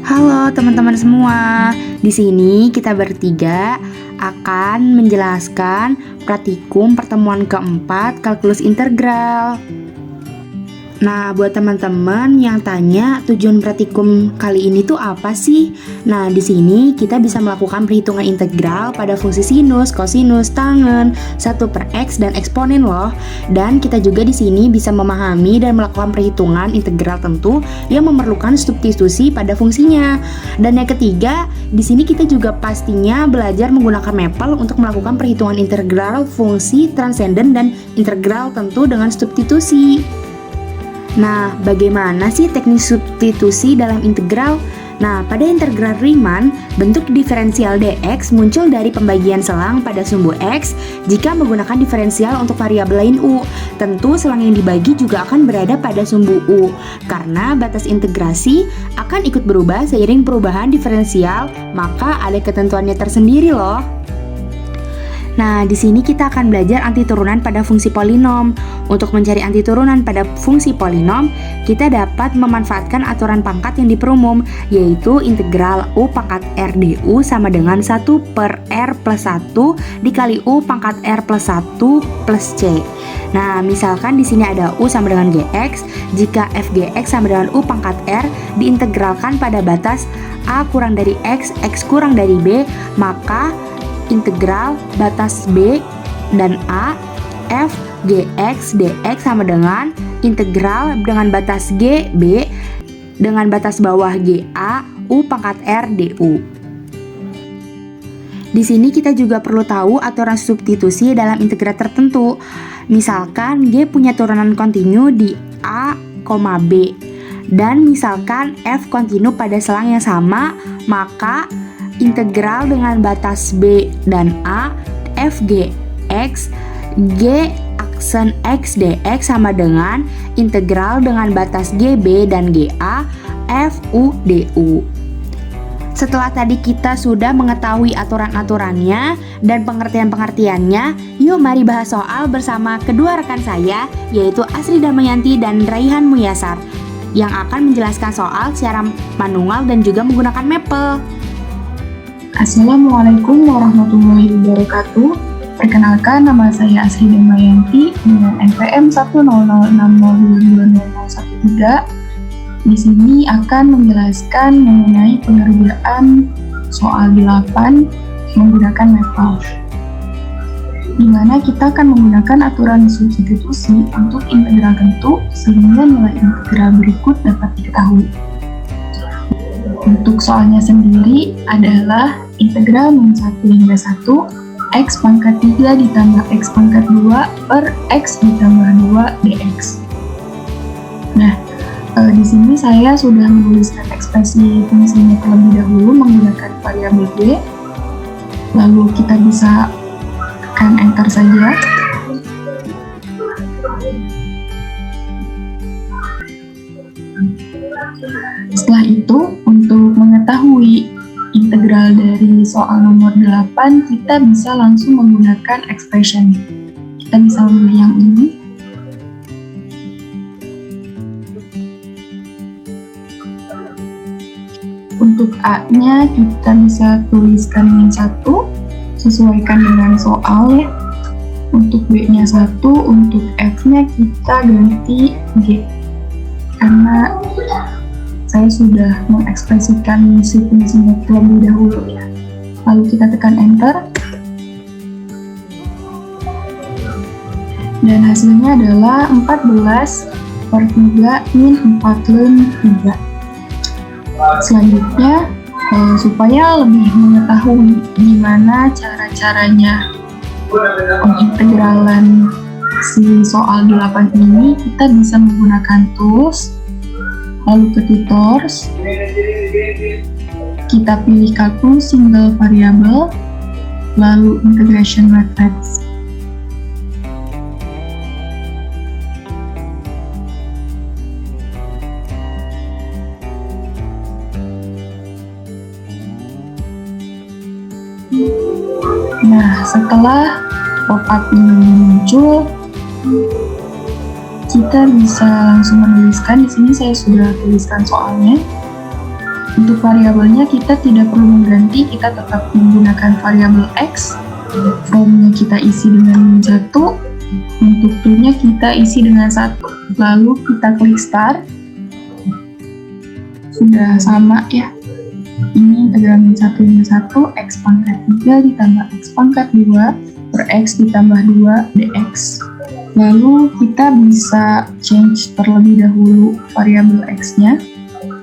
Halo teman-teman semua, di sini kita bertiga akan menjelaskan praktikum pertemuan keempat kalkulus integral. Nah, buat teman-teman yang tanya tujuan praktikum kali ini tuh apa sih? Nah, di sini kita bisa melakukan perhitungan integral pada fungsi sinus, kosinus, tangen, 1/x dan eksponen loh. Dan kita juga di sini bisa memahami dan melakukan perhitungan integral tentu yang memerlukan substitusi pada fungsinya. Dan yang ketiga, di sini kita juga pastinya belajar menggunakan mapel untuk melakukan perhitungan integral fungsi transenden dan integral tentu dengan substitusi. Nah, bagaimana sih teknik substitusi dalam integral? Nah, pada integral Riemann, bentuk diferensial dx muncul dari pembagian selang pada sumbu x jika menggunakan diferensial untuk variabel lain u. Tentu selang yang dibagi juga akan berada pada sumbu u, karena batas integrasi akan ikut berubah seiring perubahan diferensial, maka ada ketentuannya tersendiri loh. Nah, di sini kita akan belajar antiturunan pada fungsi polinom. Untuk mencari antiturunan pada fungsi polinom, kita dapat memanfaatkan aturan pangkat yang diperumum, yaitu integral u pangkat r du sama dengan 1/r plus 1 dikali u pangkat r plus 1 plus c. Nah, misalkan di sini ada u sama dengan gx, jika f gx sama dengan u pangkat r diintegralkan pada batas a kurang dari x kurang dari b, maka integral batas b dan a f gx dx sama dengan integral dengan batas g b dengan batas bawah ga u pangkat r du. Di sini kita juga perlu tahu aturan substitusi dalam integral tertentu. Misalkan g punya turunan kontinu di a, b, dan misalkan f kontinu pada selang yang sama, maka integral dengan batas b dan a f gx g aksen x dx sama dengan integral dengan batas gb dan ga f u du. Setelah tadi kita sudah mengetahui aturan-aturannya dan pengertian-pengertiannya, yuk mari bahas soal bersama kedua rekan saya, yaitu Asri Damayanti dan Raihan Muyasar, yang akan menjelaskan soal secara manual dan juga menggunakan mapel. Assalamualaikum warahmatullahi wabarakatuh. Perkenalkan, nama saya Asri Damayanti dengan NPM 10060220013. Di sini akan menjelaskan mengenai pengerjaan soal 8 menggunakan mapel, di mana kita akan menggunakan aturan substitusi untuk integral tentu sehingga nilai integral berikut dapat diketahui. Untuk soalnya sendiri adalah integral min 1 hingga 1 x pangkat 3 ditambah x pangkat 2 per x ditambah 2 dx. Nah, di sini saya sudah menuliskan ekspresi fungsinya terlebih dahulu menggunakan variabel g. Lalu kita bisa tekan enter saja. Setelah itu, untuk mengetahui integral dari soal nomor 8, kita bisa langsung menggunakan expression. Kita bisa memilih yang ini. Untuk A-nya kita bisa tuliskan min 1, sesuaikan dengan soal ya. Untuk B-nya 1, untuk F-nya kita ganti G. Karena saya sudah mengekspresikan si fungsinya terlebih dahulu ya. Lalu kita tekan enter. Dan hasilnya adalah 14/3 min 4 ln 3. Selanjutnya, supaya lebih mengetahui gimana cara-caranya pengintegralan si soal 8 ini, kita bisa menggunakan tools, lalu ke tutors, kita pilih kalkulus single variable, lalu integration matrix. Nah, setelah pop-up ini muncul, kita bisa langsung menuliskan. Di sini saya sudah tuliskan soalnya. Untuk variabelnya kita tidak perlu mengganti, kita tetap menggunakan variabel X. From-nya kita isi dengan 1, untuk to-nya kita isi dengan 1. Lalu kita klik start. Sudah sama ya. Ini integral min 1 hingga 1, X pangkat 3 ditambah X pangkat 2 per X ditambah 2 dx. Lalu kita bisa change terlebih dahulu variabel X-nya.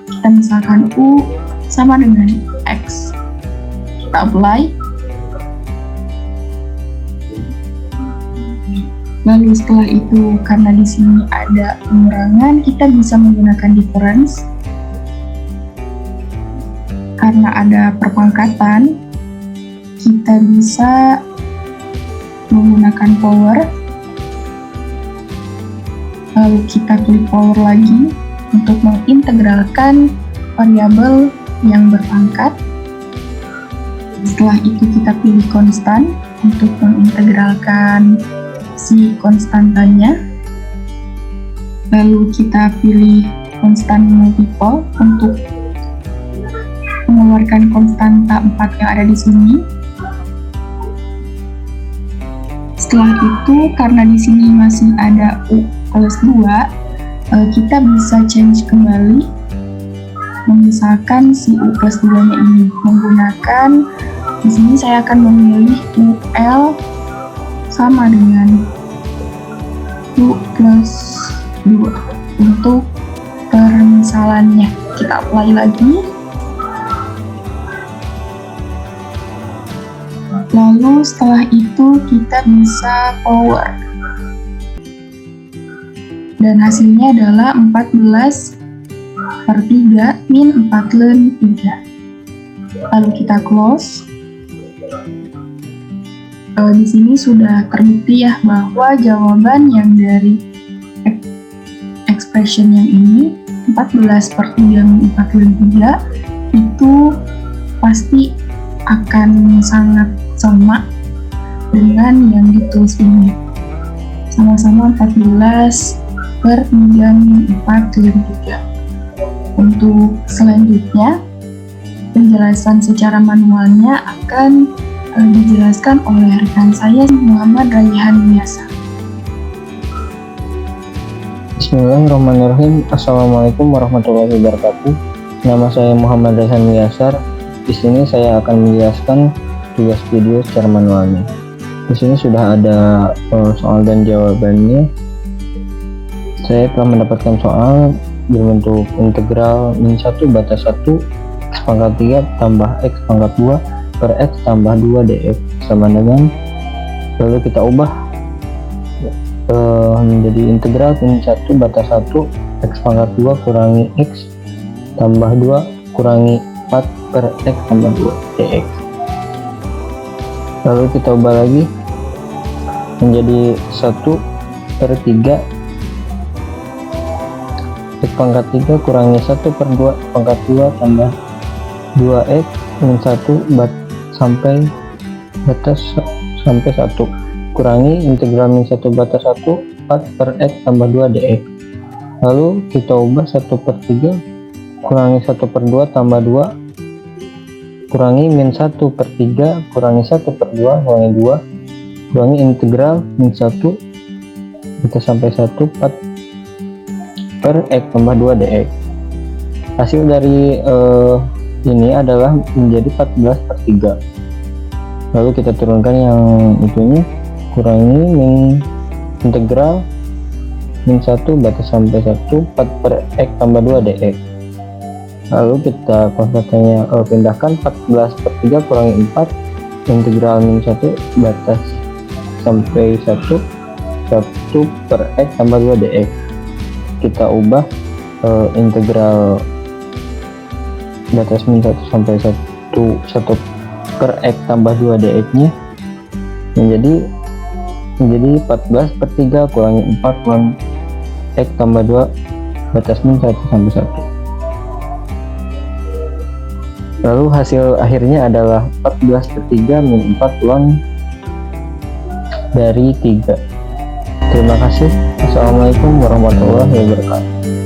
Kita misalkan U sama dengan X. Kita apply. Lalu setelah itu, karena di sini ada pengurangan, kita bisa menggunakan difference. Karena ada perpangkatan, kita bisa menggunakan power. Lalu kita klik power lagi untuk mengintegralkan variabel yang berpangkat. Setelah itu kita pilih konstan untuk mengintegralkan si konstantanya. Lalu kita pilih konstan multiple untuk mengeluarkan konstanta 4 yang ada di sini. Setelah itu, karena di sini masih ada U plus 2, kita bisa change kembali, memisahkan si U plus 2-nya ini menggunakan, di sini saya akan memilih UL sama dengan U plus 2 untuk permisalannya. Kita apply lagi. Lalu setelah itu kita bisa power. Dan hasilnya adalah 14 per 3 min 4 ln 3. Lalu kita close. Di sini sudah terbukti ya bahwa jawaban yang dari expression yang ini 14 per 3 min 4 ln 3 itu pasti akan sangat sama dengan yang ditulis ini. Sama-sama 14 per 3 min 4 ln 3. Untuk selanjutnya, penjelasan secara manualnya akan dijelaskan oleh rekan saya Muhammad Raihan Miyasar. Bismillahirrahmanirrahim. Assalamualaikum warahmatullahi wabarakatuh. Nama saya Muhammad Raihan Miyasar. Di sini saya akan menjelaskan tugas video secara manualnya. Di sini sudah ada soal dan jawabannya. Saya telah mendapatkan soal berbentuk integral min 1 batas 1 X pangkat 3 tambah X pangkat 2 per X tambah 2 dx sama dengan, lalu kita ubah menjadi integral min 1 batas 1 X pangkat 2 kurangi X tambah 2 kurangi 4 per X tambah 2 dx. Lalu kita ubah lagi menjadi 1 per 3 X pangkat 3 kurangi 1 per 2 pangkat 2 tambah 2x min 1 sampai batas sampai 1 kurangi integral min 1 batas 1 4 per x tambah 2 dx. Lalu kita ubah 1 per 3 kurangi 1 per 2 tambah 2 kurangi min 1 per 3 kurangi 1 per 2 kurangi 2 kurangi integral min 1 kita sampai 1 4 per x tambah 2 dx. Hasil dari ini adalah menjadi 14 per 3. Lalu kita turunkan yang itunya, kurangi min integral min 1 batas sampai 1 4 per x tambah 2 dx. Lalu kita konstantanya pindahkan 14 per 3 kurangi 4 integral min 1 batas sampai 1 per x tambah 2 dx. Kita ubah integral batas min 1 sampai 1 per x tambah 2 dx nya menjadi 14 per 3 kurangi 4 kurangi x tambah 2 batas min 1 sampai 1. Lalu hasil akhirnya adalah 14 per 3 min 4 kurangi dari 3. Terima kasih. Assalamualaikum warahmatullahi wabarakatuh.